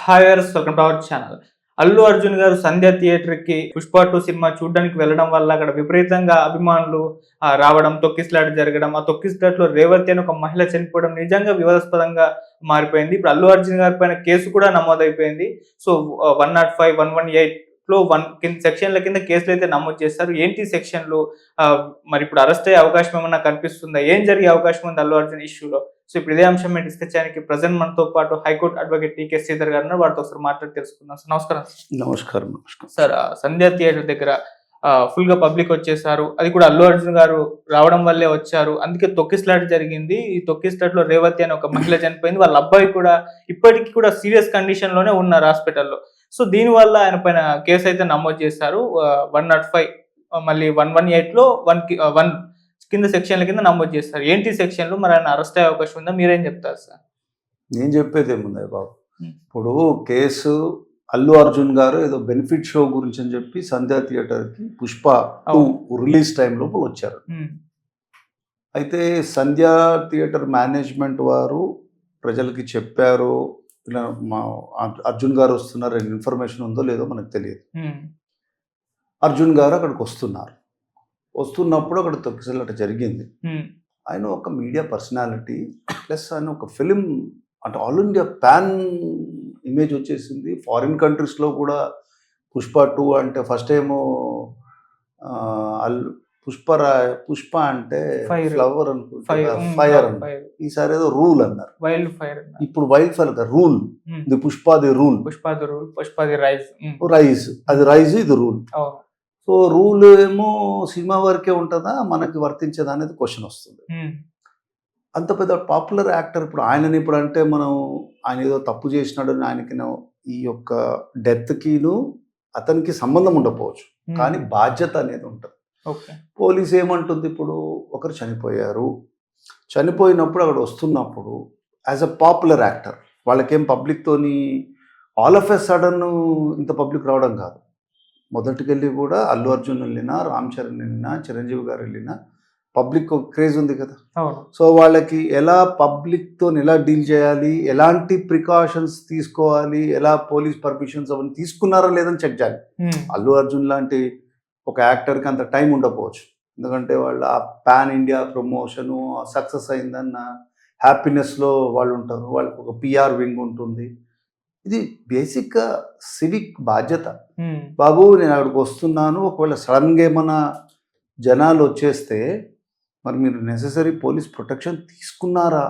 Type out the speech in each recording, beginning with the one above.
Hi viewers, welcome to our channel. Allu Arjun గారు సంధ్య థియేటర్‌కి 'Pushpa 2' cinema చూడడానికి వెళ్ళడం వల్ల అక్కడ విపరీతంగా అభిమానులు రావడం, తొక్కిసలాట జరగడం, ఆ తొక్కిసలాటలో రేవతి అని ఒక మహిళ చనిపోవడం నిజంగా వివాదాస్పదంగా మారిపోయింది. ఇప్పుడు అల్లు అర్జున్ గారి పైన కేసు కూడా నమోదైపోయింది. సో 105, 118లో సెక్షన్ల కింద కేసులైతే నమోదు చేశారు. ఏంటి సెక్షన్‌లు? మరి ఇప్పుడు అరెస్ట్ అయ్యే అవకాశం ఏమన్నా కనిపిస్తుందా? ఏం జరిగే అవకాశం ఉంది అల్లు అర్జున్ ఇష్యూలో? సో ఇప్పుడు ఇదే అంశం మీద డిస్కస్ చేయడానికి ప్రెజెంట్ మనతో పాటు హైకోర్టు అడ్వకేట్ టీకే శ్రీధర్ గారు ఉన్నారు. వారితో ఒకసారి మాట్లాడి తెలుసుకుందాం. సార్ నమస్కారం. నమస్కారం. సార్ సంధ్య థియేటర్ దగ్గర ఫుల్ గా పబ్లిక్ వచ్చేసారు. అది కూడా అల్లు అర్జున్ గారు రావడం వల్లే వచ్చారు. అందుకే తొక్కిసలాట జరిగింది. ఈ తొక్కిసలాటలో రేవతి అని ఒక మహిళ చనిపోయింది. వాళ్ళ అబ్బాయి కూడా ఇప్పటికీ కూడా సీరియస్ కండిషన్ లోనే ఉన్నారు హాస్పిటల్లో. సో దీని వల్ల ఆయన పైన కేసు అయితే నమోదు చేశారు. 105 మళ్ళీ 118లో 1 కింద సెక్షన్ల కింద నమోదు చేస్తారు. ఏంటి సెక్షన్లు? మరి ఆయన అరెస్ట్ అయ్యే అవకాశం ఉందా? మీరేం చెప్తారు సార్? నేను చెప్పేది ఏముంది బాబు, ఇప్పుడు కేసు అల్లు అర్జున్ గారు ఏదో బెనిఫిట్ షో గురించి అని చెప్పి సంధ్యా థియేటర్కి పుష్ప 2 రిలీజ్ టైం లోపల వచ్చారు. అయితే సంధ్యా థియేటర్ మేనేజ్మెంట్ వారు ప్రజలకి చెప్పారు, ఇలా మా అర్జున్ గారు వస్తున్నారు అనే ఇన్ఫర్మేషన్ ఉందో లేదో మనకు తెలియదు. అర్జున్ గారు అక్కడికి వస్తున్నప్పుడు అక్కడ తొక్కిసలాట జరిగింది. ఆయన ఒక మీడియా పర్సనాలిటీ ప్లస్ ఆయన ఒక ఫిలిం, అంటే ఆల్ ఇండియా ప్యాన్ ఇమేజ్ వచ్చేసింది. ఫారిన్ కంట్రీస్లో కూడా పుష్ప 2 అంటే ఫస్ట్ ఏమో పుష్ప అంటే ఫ్లవర్ అనుకుంటా, ఫైర్ అన్నారు. ఈసారి ఏదో రూల్ అన్నారు, వైల్డ్ ఫైర్. ఇప్పుడు wild fire rule, the Pushpa the rule, Pushpa the rise, అది రైజ్ ఇది రూల్. సో రూల్ ఏమో సినిమా వరకే ఉంటుందా, మనకి వర్తించదా అనేది క్వశ్చన్ వస్తుంది. అంత పెద్ద పాపులర్ యాక్టర్ ఇప్పుడు ఆయనని ఇప్పుడు అంటే మనం ఆయన ఏదో తప్పు చేసినాడు, ఆయనకి ఈ యొక్క డెత్కిను అతనికి సంబంధం ఉండకపోవచ్చు, కానీ బాధ్యత అనేది ఉంటుంది. పోలీస్ ఏమంటుంది, ఇప్పుడు ఒకరు చనిపోయినప్పుడు అక్కడ వస్తున్నప్పుడు యాజ్ అ పాపులర్ యాక్టర్ వాళ్ళకేం పబ్లిక్తోని ఆల్ ఆఫ్ ఎ సడన్ ఇంత పబ్లిక్ రావడం కాదు. మొదటికెళ్ళి కూడా అల్లు అర్జున్ వెళ్ళినా, రామ్ చరణ్ వెళ్ళినా, చిరంజీవి గారు వెళ్ళినా పబ్లిక్ క్రేజ్ ఉంది కదా. సో వాళ్ళకి ఎలా పబ్లిక్తో ఎలా డీల్ చేయాలి, ఎలాంటి ప్రికాషన్స్ తీసుకోవాలి, ఎలా పోలీస్ పర్మిషన్స్ అవన్నీ తీసుకున్నారా లేదని చెక్ చేయాలి. అల్లు అర్జున్ లాంటి ఒక యాక్టర్కి అంత టైం ఉండకపోవచ్చు, ఎందుకంటే వాళ్ళు ఆ పాన్ ఇండియా ప్రమోషను సక్సెస్ అయిందన్న హ్యాపీనెస్లో వాళ్ళు ఉంటారు. వాళ్ళకి ఒక పిఆర్ వింగ్ ఉంటుంది. ఇది బేసిక్గా సివిక్ బాధ్యత. బాబు నేను అక్కడికి వస్తున్నాను, ఒకవేళ సడన్గా ఏమైనా జనాలు వచ్చేస్తే మరి మీరు నెసెసరీ పోలీస్ ప్రొటెక్షన్ తీసుకున్నారా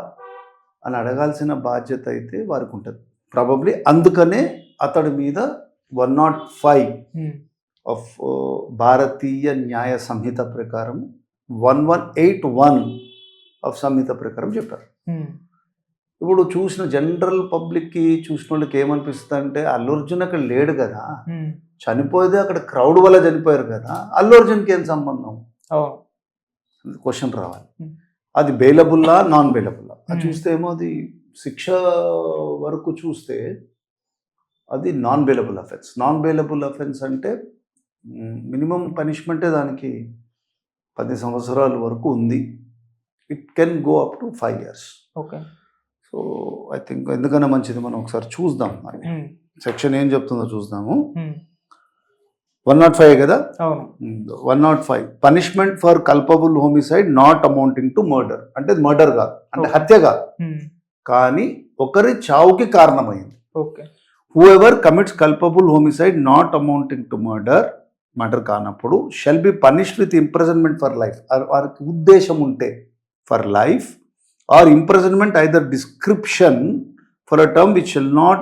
అని అడగాల్సిన బాధ్యత అయితే వారికి ఉంటుంది ప్రాబబ్లీ. అందుకనే అతడి మీద 105 ఆఫ్ భారతీయ న్యాయ సంహిత ప్రకారం 1181 ఆఫ్ సంహిత ప్రకారం చెప్పారు. ఇప్పుడు చూసిన జనరల్ పబ్లిక్కి చూసిన వాళ్ళకి ఏమనిపిస్తుంది అంటే, అల్లు అర్జున్ అక్కడ లేడు కదా, చనిపోయేది అక్కడ క్రౌడ్ వల్ల చనిపోయారు కదా, అల్లు అర్జున్కి ఏం సంబంధం క్వశ్చన్ రావాలి. అది బెయిలబుల్లా నాన్ బెయిలబుల్లా అది చూస్తే ఏమో, అది శిక్ష వరకు చూస్తే అది non bailable offence. Non bailable offence అంటే మినిమం పనిష్మెంటే దానికి 10 సంవత్సరాల వరకు ఉంది. It can go up to 5 years. So I think ఎందుకన్నా మంచిది మనం ఒకసారి చూద్దాం, సెక్షన్ ఏం చెప్తుందో చూద్దాము. 105 కదా, 105 punishment for culpable homicide not amounting to murder. అంటే మర్డర్ కాదు, అంటే హత్య కాదు, కానీ ఒకరి చావుకి కారణమైంది. Whoever commits culpable homicide not amounting to murder కానప్పుడు shall be punished with imprisonment for life. వారికి ఉద్దేశం ఉంటే for life or imprisonment, either description for a term which shall not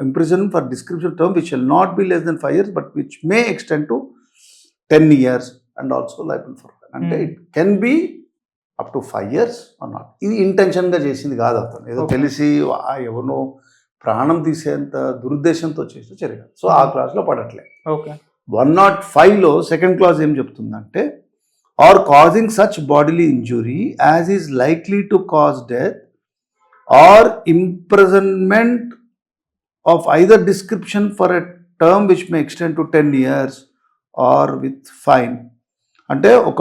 imprisonment for description term which shall not be less than 5 years but which may extend to 10 years and also liable for అంటే it can be up to 5 years or not. ఇది ఇంటెన్షన్గా చేసింది కాదు, అతను ఏదో తెలిసి ఎవరినో ప్రాణం తీసేంత దురుద్దేశంతో చేసిన చర్య. సో ఆ క్లాస్లో పడట్లే. 105లో సెకండ్ క్లాస్ ఏం చెప్తుందంటే, or causing such bodily injury as is likely to cause death or imprisonment of either description for a term which may extend to 10 years or with fine. అంటే ఒక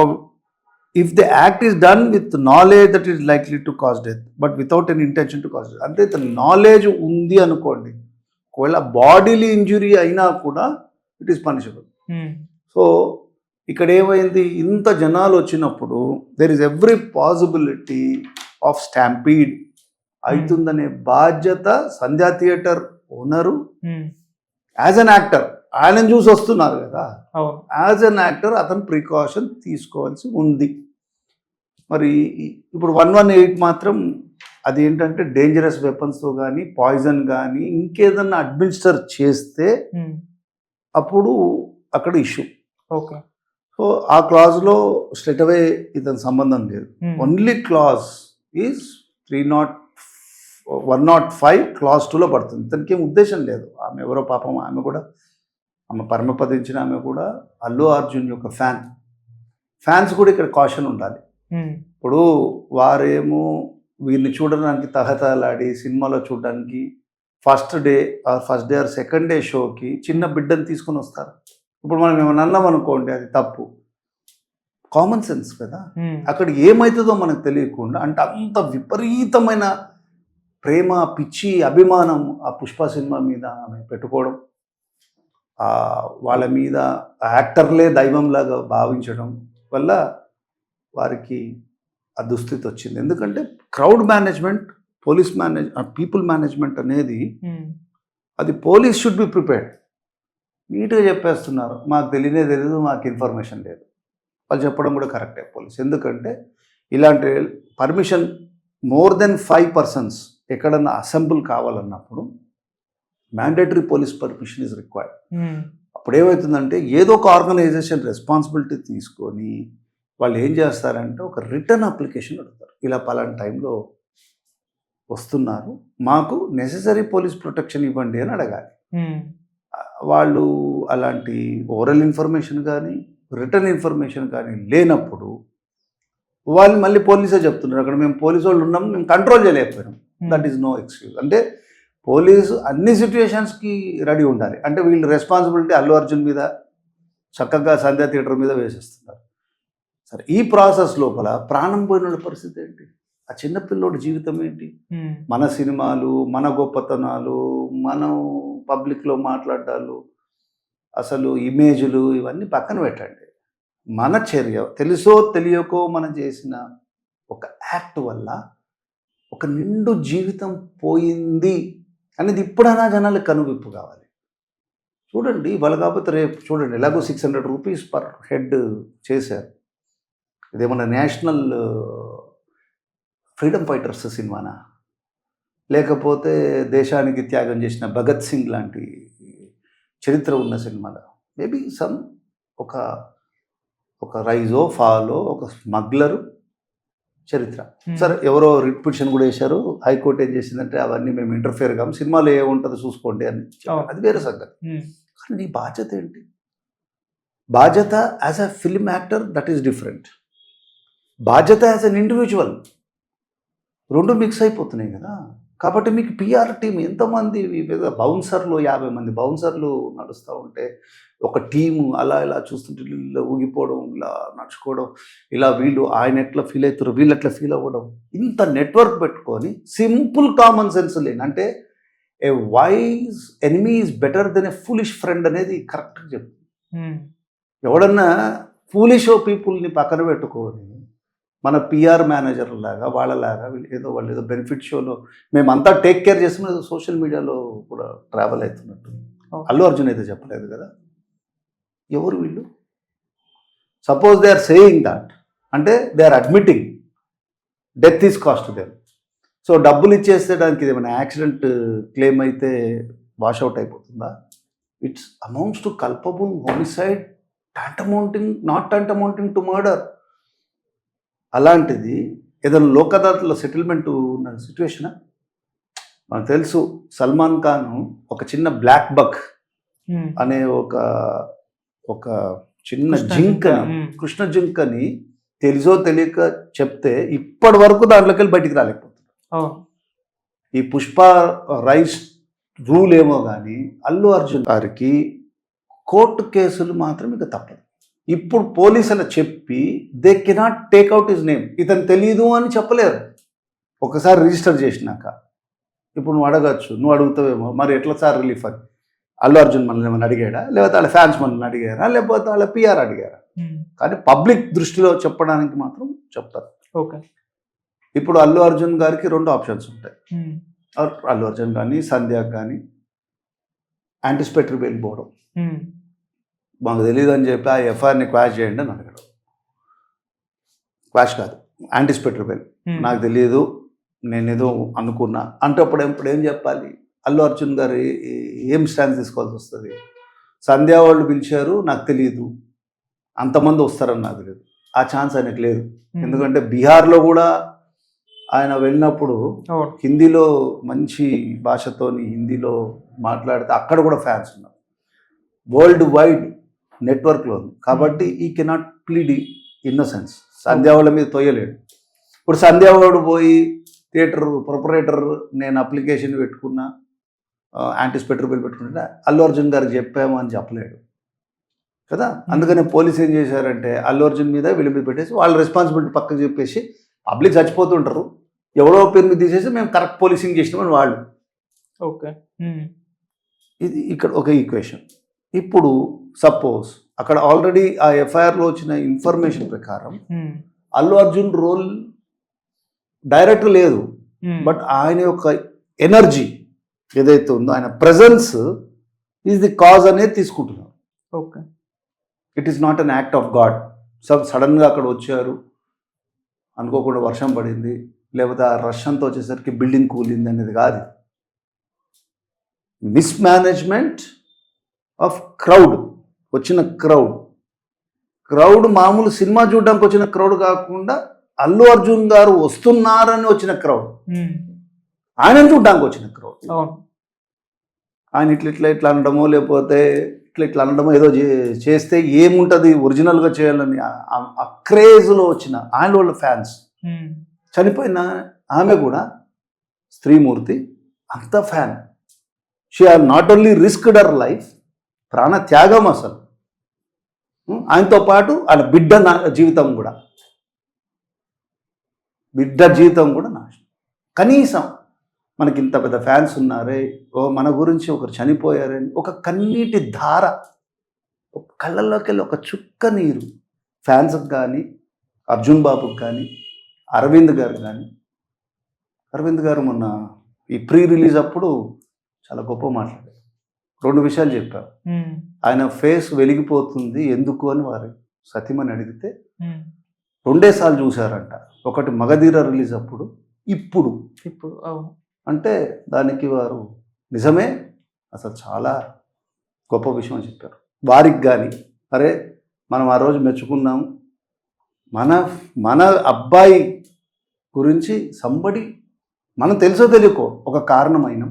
if the act is done with knowledge that is likely to cause death but without an intention to cause death, అంటే ఇతను knowledge ఉంది అనుకోండి, ఒకవేళ bodily injury అయినా కూడా it is punishable. So ఇక్కడ ఏమైంది, ఇంత జనాలు వచ్చినప్పుడు there is every possibility of stampede అవుతుందనే బాధ్యత Sandhya theatre owner as an actor, ఆయన చూసి వస్తున్నారు కదా, యాజ్ అన్ యాక్టర్ అతను ప్రికాషన్ తీసుకోవాల్సి ఉంది. మరి ఇప్పుడు 118 మాత్రం అది ఏంటంటే డేంజరస్ వెపన్స్తో కానీ పాయిజన్ కానీ ఇంకేదన్నా అడ్మినిస్టర్ చేస్తే అప్పుడు అక్కడ ఇష్యూ. ఓకే. సో ఆ క్లాజ్లో స్ట్రెట్ అవే ఇతని సంబంధం లేదు. ఓన్లీ క్లాజ్ ఈజ్ 105 క్లాజ్ 2లో పడుతుంది. ఇతనికి ఏం ఉద్దేశం లేదు. ఆమె ఎవరో పాపం, ఆమె కూడా ఆమె పరమపదించిన ఆమె కూడా అల్లు అర్జున్ యొక్క ఫ్యాన్స్ కూడా ఇక్కడ కాషన్ ఉండాలి. ఇప్పుడు వారేమో వీరిని చూడడానికి తహతలాడి సినిమాలో చూడడానికి first day or second day షోకి చిన్న బిడ్డను తీసుకొని వస్తారు. ఇప్పుడు మనం ఏమైనా అన్నాం అనుకోండి, అది తప్పు. కామన్ సెన్స్ కదా. అక్కడ ఏమవుతుందో మనకు తెలియకుండా, అంటే అంత విపరీతమైన ప్రేమ, పిచ్చి, అభిమానం ఆ పుష్ప సినిమా మీద ఆమె పెట్టుకోవడం, వాళ్ళ మీద యాక్టర్లే దైవంలాగా భావించడం వల్ల వారికి ఆ దుస్థితి వచ్చింది. ఎందుకంటే క్రౌడ్ మేనేజ్మెంట్, పీపుల్ మేనేజ్మెంట్ అనేది అది పోలీస్ షుడ్ బి ప్రిపేర్డ్. నీట్గా చెప్పేస్తున్నారు, మాకు తెలియదు, మాకు ఇన్ఫర్మేషన్ లేదు. వాళ్ళు చెప్పడం కూడా కరెక్టే పోలీస్. ఎందుకంటే ఇలాంటి పర్మిషన్ మోర్ దెన్ 5 persons ఎక్కడన్నా అసెంబుల్ కావాలన్నప్పుడు mandatory police permission is required. అప్పుడు ఏమవుతుందంటే ఏదో ఒక ఆర్గనైజేషన్ రెస్పాన్సిబిలిటీ తీసుకొని వాళ్ళు ఏం చేస్తారంటే ఒక రిటర్న్ అప్లికేషన్ అడుగుతారు, ఇలా పలానా టైంలో వస్తున్నారు, మాకు నెసెసరీ పోలీస్ ప్రొటెక్షన్ ఇవ్వండి అని అడగాలి. వాళ్ళు అలాంటి ఓరల్ ఇన్ఫర్మేషన్ కానీ రిటర్న్ ఇన్ఫర్మేషన్ కానీ లేనప్పుడు వాళ్ళు మళ్ళీ పోలీసే చెప్తున్నారు, అక్కడ మేము పోలీసు వాళ్ళు ఉన్నాం, మేము కంట్రోల్ చేయలేకపోయినాం. That is no excuse. అంటే పోలీసు అన్ని సిచ్యువేషన్స్కి రెడీ ఉండాలి. అంటే వీళ్ళు రెస్పాన్సిబిలిటీ అల్లు అర్జున్ మీద, చక్కగా సంధ్యా థియేటర్ మీద వేసేస్తున్నారు. సరే, ఈ ప్రాసెస్ లోపల ప్రాణం పోయిన పరిస్థితి ఏంటి, ఆ చిన్నపిల్లోడి జీవితం ఏంటి? మన సినిమాలు, మన గొప్పతనాలు, మనం పబ్లిక్లో మాట్లాడాలు, అసలు ఇమేజ్లు ఇవన్నీ పక్కన పెట్టండి. మన చర్య తెలుసో తెలియకో మనం చేసిన ఒక యాక్ట్ వల్ల ఒక నిండు జీవితం పోయింది అనేది ఇప్పుడైనా జనాలకు కనువిప్పు కావాలి. చూడండి, వాళ్ళు కాకపోతే రేపు చూడండి, ఎలాగో 600 rupees per head చేశారు. ఇదేమన్నా నేషనల్ ఫ్రీడమ్ ఫైటర్స్ సినిమానా, లేకపోతే దేశానికి త్యాగం చేసిన భగత్ సింగ్ లాంటి చరిత్ర ఉన్న సినిమాలో? మేబీ ఒక రైజో ఫాలో, ఒక స్మగ్లరు చరిత్ర. సరే, ఎవరో రిట్ పిటిషన్ కూడా వేశారు, హైకోర్టు ఏం చేసిందంటే అవన్నీ మేము ఇంటర్ఫియర్ కాము, సినిమాలో ఏముంటుందో చూసుకోండి అని. అది వేరే సంగతి. కానీ నీ బాధ్యత ఏంటి? బాధ్యత as a film actor that is different, బాధ్యత యాజ్ అన్ ఇండివిజువల్ రెండు మిక్స్ అయిపోతున్నాయి కదా. కాబట్టి మీకు పిఆర్ టీం ఎంతమంది, బౌన్సర్లు 50 మంది బౌన్సర్లు నడుస్తూ ఉంటే ఒక టీము అలా ఇలా చూస్తుంటే ఇలా ఊగిపోవడం, ఇలా నడుచుకోవడం, ఇలా వీళ్ళు ఆయన ఎట్లా ఫీల్ అవుతారు, వీళ్ళు ఎట్లా ఫీల్ అవ్వడం, ఇంత నెట్వర్క్ పెట్టుకొని సింపుల్ కామన్ సెన్స్ లేని, అంటే a wise enemy is better than a foolish friend అనేది కరెక్ట్గా చెప్తుంది. ఎవడన్నా ఫూలిష్ పీపుల్ని పక్కన పెట్టుకొని మన పిఆర్ మేనేజర్ లాగా వాళ్ళలాగా వాళ్ళు ఏదో బెనిఫిట్ షోలో మేమంతా టేక్ కేర్ చేస్తున్న సోషల్ మీడియాలో కూడా ట్రావెల్ అవుతున్నట్టు అల్లు అర్జున్ అయితే చెప్పలేదు కదా. ఎవరు వీళ్ళు? Suppose they are saying that, అంటే they are admitting death is cost them. So డబ్బులు ఇచ్చేస్తే దానికి ఏమైనా యాక్సిడెంట్ క్లెయిమ్ అయితే వాష్అవుట్ అయిపోతుందా? It's amounts to culpable homicide, not tantamounting to murder. అలాంటిది ఏదైనా లోక్ అదాలత్లో సెటిల్మెంట్ ఉన్న సిచ్యువేషనా? మనకు తెలుసు, సల్మాన్ ఖాన్ ఒక చిన్న బ్లాక్ బక్ అనే ఒక చిన్న జింకని, కృష్ణ జింకని తెలుసో తెలియక చెప్తే ఇప్పటి వరకు దాంట్లోకి వెళ్ళి బయటికి రాలేకపోతుంది. ఈ పుష్ప రైస్ రూల్ ఏమో కానీ అల్లు అర్జున్ గారికి కోర్టు కేసులు మాత్రం ఇక తప్పదు. ఇప్పుడు పోలీసులు చెప్పి they cannot take out his name. ఇతను తెలీదు అని చెప్పలేరు ఒకసారి రిజిస్టర్ చేసినాక. ఇప్పుడు నువ్వు అడగచ్చు, నువ్వు అడుగుతావేమో మరి ఎట్లా సార్ రిలీఫ్ అని. అల్లు అర్జున్ మనల్ని ఏమైనా అడిగాడా, లేకపోతే వాళ్ళ ఫ్యాన్స్ మనల్ని అడిగారా, లేకపోతే వాళ్ళ పిఆర్ అడిగారా? కానీ పబ్లిక్ దృష్టిలో చెప్పడానికి మాత్రం చెప్తారు. ఓకే. ఇప్పుడు అల్లు అర్జున్ గారికి 2 ఆప్షన్స్ ఉంటాయి. అల్లు అర్జున్ కానీ సంధ్యాకి కానీ యాంటిసిపేటరీ బెయిల్ పోవడం. మాకు తెలియదు అని చెప్పి ఆ ఎఫ్ఐఆర్ని క్వాష్ చేయండి అని అడగడం. క్వాష్ కాదు, యాంటిసిపేటరీ బెయిల్. నాకు తెలియదు, నేనేదో అనుకున్నా అంటే ఇప్పుడు ఏం చెప్పాలి? అల్లు అర్జున్ గారు ఏం స్టాండ్ తీసుకోవాల్సి వస్తుంది? సంధ్యా వాళ్ళు పిలిచారు, నాకు తెలియదు, అంతమంది వస్తారని నాకు తెలియదు. ఆ ఛాన్స్ ఆయనకు లేదు. ఎందుకంటే బీహార్లో కూడా ఆయన వెళ్ళినప్పుడు హిందీలో మంచి భాషతోని హిందీలో మాట్లాడితే అక్కడ కూడా ఫ్యాన్స్ ఉన్నారు. వరల్డ్ వైడ్ నెట్వర్క్లో ఉంది. కాబట్టి ఈ కెనాట్ ప్లీడ్ ఇన్నోసెన్స్. సంధ్యా వాళ్ళ మీద తోయలేడు. ఇప్పుడు సంధ్యా వాడు పోయి థియేటర్ ప్రొపరేటర్ నేను అప్లికేషన్ పెట్టుకున్నా, యాంటిసిపేటరీ బిల్ పెట్టుకుంటే అల్లు అర్జున్ గారికి చెప్పాము అని చెప్పలేడు కదా. అందుకనే పోలీసు ఏం చేశారంటే అల్లు అర్జున్ మీద వీళ్ళ మీద పెట్టేసి వాళ్ళ రెస్పాన్సిబిలిటీ పక్కకు చెప్పేసి పబ్లిక్ చచ్చిపోతుంటారు, ఎవరో పేరు మీద తీసేసి మేము కరెక్ట్ పోలీసింగ్ చేసినామని వాళ్ళు. ఓకే. ఇది ఇక్కడ ఒక ఈక్వేషన్. ఇప్పుడు సపోజ్ అక్కడ ఆల్రెడీ ఆ ఎఫ్ఐఆర్లో వచ్చిన ఇన్ఫర్మేషన్ ప్రకారం అల్లు అర్జున్ రోల్ డైరెక్ట్ లేదు, బట్ ఆయన యొక్క ఎనర్జీ ఏదైతే ఉందో ఆయన ప్రెజెన్స్ ఈజ్ ది కాజ్ అనేది తీసుకుంటున్నారు. Okay. It is not an act of God. సడన్గా అక్కడ వచ్చారు, అనుకోకుండా వర్షం పడింది, లేకపోతే ఆ వర్షంతో వచ్చేసరికి బిల్డింగ్ కూలింది అనేది కాదు. Mismanagement of crowd. వచ్చిన క్రౌడ్ మామూలు సినిమా చూడడానికి వచ్చిన క్రౌడ్ కాకుండా అల్లు అర్జున్ గారు వస్తున్నారని వచ్చిన క్రౌడ్, ఆయన చూడడానికి వచ్చిన క్రౌడ్. ఆయన ఇట్లా అనడమో లేకపోతే ఇట్లా అనడమో ఏదో చేస్తే ఏముంటుంది ఒరిజినల్గా చేయాలని ఆ క్రేజ్లో వచ్చిన ఆయన వాళ్ళ ఫ్యాన్స్. చనిపోయిన ఆమె కూడా స్త్రీమూర్తి, అంత fan. She have not only risked her life, ప్రాణ త్యాగం అసలు. ఆయనతో పాటు ఆయన బిడ్డ జీవితం కూడా నాశనం. కనీసం మనకి ఇంత పెద్ద ఫ్యాన్స్ ఉన్నారే, మన గురించి ఒకరు చనిపోయారని ఒక కన్నీటి ధార కళ్ళల్లోకి వెళ్ళి ఒక చుక్క నీరు ఫ్యాన్స్కి కానీ, అర్జున్ బాబుకి కానీ, అరవింద్ గారు మొన్న ఈ ప్రీ రిలీజ్ అప్పుడు చాలా గొప్ప మాట్లాడారు. 2 విషయాలు చెప్పారు. ఆయన ఫేస్ వెలిగిపోతుంది ఎందుకు అని వారు సతీమని అడిగితే 2 సార్లు చూశారంట. ఒకటి మగధీర రిలీజ్ అప్పుడు, ఇప్పుడు అంటే దానికి వారు నిజమే అసలు చాలా గొప్ప విషయం అని చెప్పారు. వారికి కానీ అరే మనం ఆ రోజు మెచ్చుకున్నాము, మన అబ్బాయి గురించి సంబడి మనం తెలుసో తెలియకో ఒక కారణమైన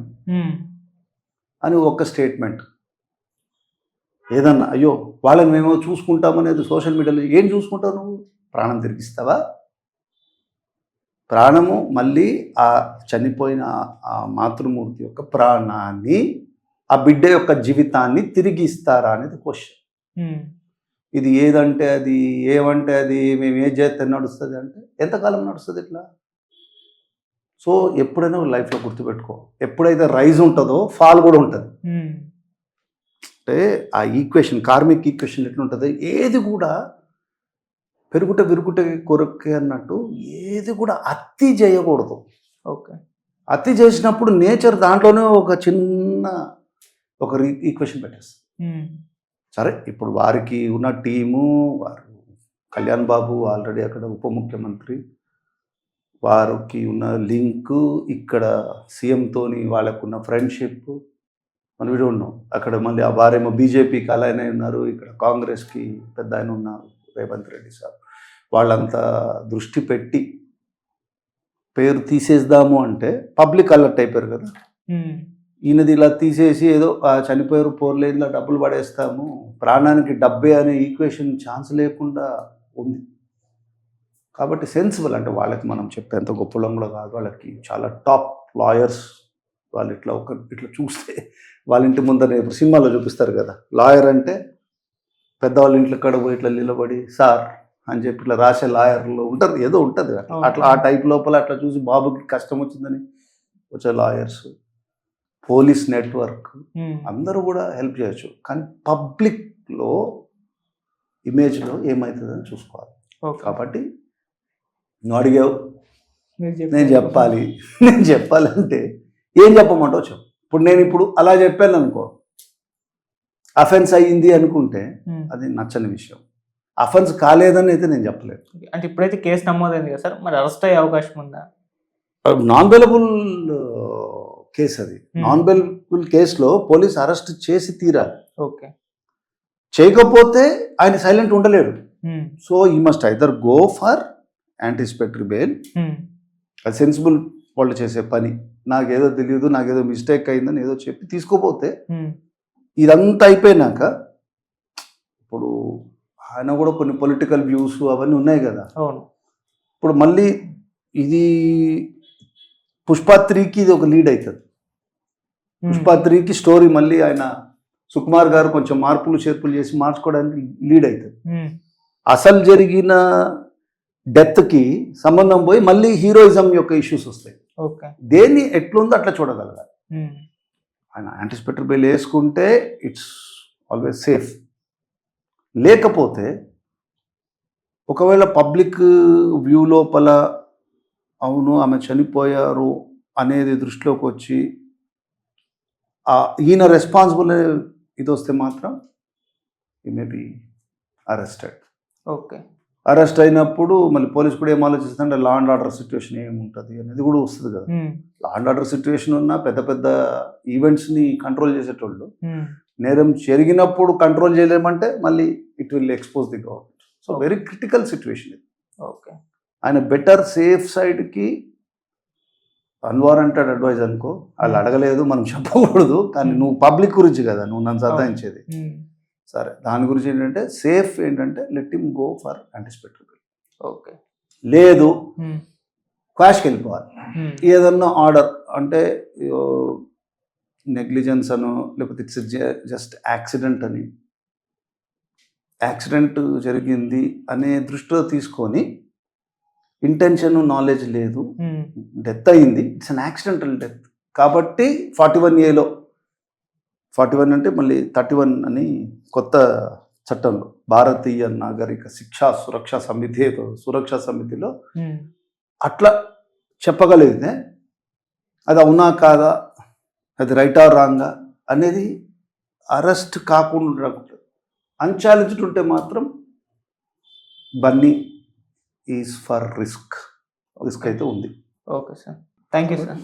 అని ఒక స్టేట్మెంట్. ఏదన్నా అయ్యో వాళ్ళని మేము చూసుకుంటామనేది సోషల్ మీడియాలో ఏం చూసుకుంటావు నువ్వు? ప్రాణం తిరిగిస్తావా? ప్రాణము మళ్ళీ ఆ చనిపోయిన ఆ మాతృమూర్తి యొక్క ప్రాణాన్ని, ఆ బిడ్డ యొక్క జీవితాన్ని తిరిగి ఇస్తారా అనేది క్వశ్చన్. ఇది ఏదంటే అది, ఏమంటే అది, మేము ఏం చేస్తే నడుస్తుంది అంటే ఎంతకాలం నడుస్తుంది ఇట్లా? సో ఎప్పుడైనా లైఫ్లో గుర్తుపెట్టుకో, ఎప్పుడైతే రైజ్ ఉంటుందో ఫాల్ కూడా ఉంటుంది. అంటే ఆ ఈక్వేషన్, కార్మిక్ ఈక్వేషన్ ఎట్లుంటుంది, ఏది కూడా పెరుగుట విరుగుట కొరకే అన్నట్టు ఏది కూడా అతి చేయకూడదు. ఓకే. అతి చేసినప్పుడు నేచర్ దాంట్లోనే ఒక చిన్న ఈక్వేషన్ పెట్టేస్తుంది. సరే ఇప్పుడు వారికి ఉన్న టీము, వారు కళ్యాణ్ బాబు ఆల్రెడీ అక్కడ ఉప ముఖ్యమంత్రి, వారికి ఉన్న లింకు, ఇక్కడ సీఎంతోని వాళ్ళకున్న ఫ్రెండ్షిప్ మనం వీడు ఉన్నాం. అక్కడ మళ్ళీ వారేమో బీజేపీకి అలా అయినా ఉన్నారు, ఇక్కడ కాంగ్రెస్కి పెద్ద ఆయన ఉన్నారు రేవంత్ రెడ్డి సార్. వాళ్ళంతా దృష్టి పెట్టి పేరు తీసేద్దాము అంటే పబ్లిక్ అలర్ట్ అయిపోయారు కదా. ఈయనది ఇలా తీసేసి ఏదో చనిపోయారు పోర్లేదులా డబ్బులు పడేస్తాము, ప్రాణానికి డబ్బే అనే ఈక్వేషన్ ఛాన్స్ లేకుండా ఉంది. కాబట్టి సెన్సిబుల్ అంటే వాళ్ళకి మనం చెప్పేంత గొప్పలం కూడా కాదు, వాళ్ళకి చాలా టాప్ లాయర్స్. వాళ్ళు ఇట్లా చూస్తే వాళ్ళ ఇంటి ముందర సినిమాలో చూపిస్తారు కదా, లాయర్ అంటే పెద్దవాళ్ళ ఇంట్లో కాడ పోయి ఇట్లా నిలబడి సార్ అని చెప్పి ఇట్లా రాసే లాయర్లు ఉంటారు, ఏదో ఉంటుంది అట్లా ఆ టైప్ లోపల అట్లా చూసి బాబుకి కష్టం వచ్చిందని వచ్చే లాయర్స్, పోలీస్ నెట్వర్క్ అందరూ కూడా హెల్ప్ చేయొచ్చు. కానీ పబ్లిక్లో ఇమేజ్లో ఏమవుతుందని చూసుకోవాలి. కాబట్టి నువ్వు అడిగావు, నేను చెప్పాలి. నేను చెప్పాలంటే ఏం చెప్పమంటావు చెప్పు. ఇప్పుడు అలా చెప్పాను అనుకో, అఫెన్స్ అయ్యింది అనుకుంటే అది నచ్చని విషయం. అఫెన్స్ కాలేదని అయితే నేను చెప్పలేదు. అంటే ఇప్పుడైతే కేసు నమోదైంది కదా సార్, మరి అరెస్ట్ అయ్యే అవకాశం ఉందా? నాన్ బెయిలబుల్ కేసు అది. నాన్ బెయిలబుల్ కేసులో పోలీస్ అరెస్ట్ చేసి తీరాలి. ఓకే, చేయకపోతే ఆయన సైలెంట్ ఉండలేడు. సో ఈ must either go for anticipatory bail. అది సెన్సిబుల్ వాళ్ళు చేసే పని. నాకేదో తెలియదు, నాకేదో మిస్టేక్ అయిందని ఏదో చెప్పి తీసుకోపోతే ఇదంతా అయిపోయినాక, ఇప్పుడు ఆయన కూడా కొన్ని పొలిటికల్ వ్యూస్ అవన్నీ ఉన్నాయి కదా. ఇప్పుడు మళ్ళీ ఇది పుష్ప 3కి ఇది ఒక లీడ్ అవుతుంది. పుష్ప 3కి స్టోరీ మళ్ళీ ఆయన సుకుమార్ గారు కొంచెం మార్పులు చేర్పులు చేసి మార్చుకోవడానికి లీడ్ అవుతుంది. అసలు జరిగిన డెత్కి సంబంధం పోయి మళ్ళీ హీరోయిజం యొక్క ఇష్యూస్ వస్తాయి. దేన్ని ఎట్లుందో అట్లా చూడగలగాలి. ఆయన యాంటిసిపేటరీ బెయిల్ వేసుకుంటే ఇట్స్ ఆల్వేస్ సేఫ్. లేకపోతే ఒకవేళ పబ్లిక్ వ్యూ లోపల అవును ఆమె చనిపోయారు అనేది దృష్టిలోకి వచ్చి ఈయన రెస్పాన్సిబుల్ ఇది వస్తే మాత్రం ఈ may be arrested. Okay, arrest అయినప్పుడు మళ్ళీ పోలీస్ కూడా ఏం ఆలోచిస్తుంటే లా అండ్ ఆర్డర్ సిచ్యువేషన్ ఏముంటుంది అనేది కూడా వస్తుంది కదా. లా అండ్ ఆర్డర్ సిచ్యువేషన్ ఉన్న పెద్ద పెద్ద ఈవెంట్స్ని కంట్రోల్ చేసేటోళ్ళు నేరం జరిగినప్పుడు కంట్రోల్ చేయలేమంటే మళ్ళీ it will expose the government. So very critical situation ఇది. ఓకే, ఆయన బెటర్ సేఫ్ సైడ్కి అన్వారంటెడ్ అడ్వైజ్ అనుకో, వాళ్ళు అడగలేదు మనం చెప్పకూడదు, కానీ నువ్వు పబ్లిక్ గురించి కదా నువ్వు నన్ను సతాయించేది. సరే, దాని గురించి ఏంటంటే సేఫ్ ఏంటంటే let him go for anticipatory bail. Okay, లేదు క్వాష్కి వెళ్ళిపోవాలి. ఏదన్నా ఆర్డర్ అంటే నెగ్లిజెన్స్ అను, లేకపోతే ఇట్స్ జస్ట్ యాక్సిడెంట్ అని, యాక్సిడెంట్ జరిగింది అనే దృష్టిలో తీసుకొని ఇంటెన్షన్ నాలెడ్జ్ లేదు, డెత్ అయింది, ఇట్స్ అన్ యాక్సిడెంటల్ డెత్ కాబట్టి 41A 41 అంటే మళ్ళీ 31 అని కొత్త చట్టంలో భారతీయ నాగరిక శిక్షా సురక్షా సమితిలో అట్లా చెప్పగలిగితే అది అవునా కాదా, అది రైటా రాంగా అనేది అరెస్ట్ కాకుండా అన్ఛాలెంజ్డ్ ఉంటే మాత్రం బన్నీ ఈజ్ ఫర్ రిస్క్ అయితే ఉంది. Okay sir, thank you sir.